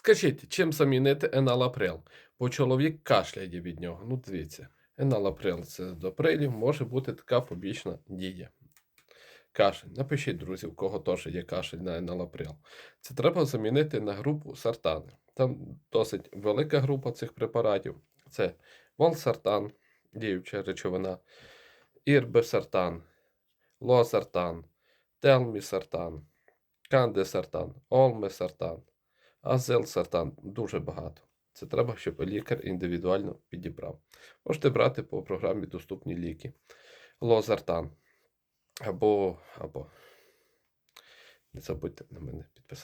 Скажіть, чим замінити еналаприл? Бо чоловік кашляє від нього. Ну, дивіться, еналаприл – це до прилів може бути така побічна дія. Кашель. Напишіть, друзі, у кого теж є кашель на еналаприл. Це треба замінити на групу сартани. Там досить велика група цих препаратів. Це волсартан, діюча речовина, ірбесартан, лосартан, телмісартан, кандесартан, олмесартан. Азелсартан дуже багато. Це треба, щоб лікар індивідуально підібрав. Можете брати по програмі доступні ліки. Лозартан. Або не забудьте на мене підписати.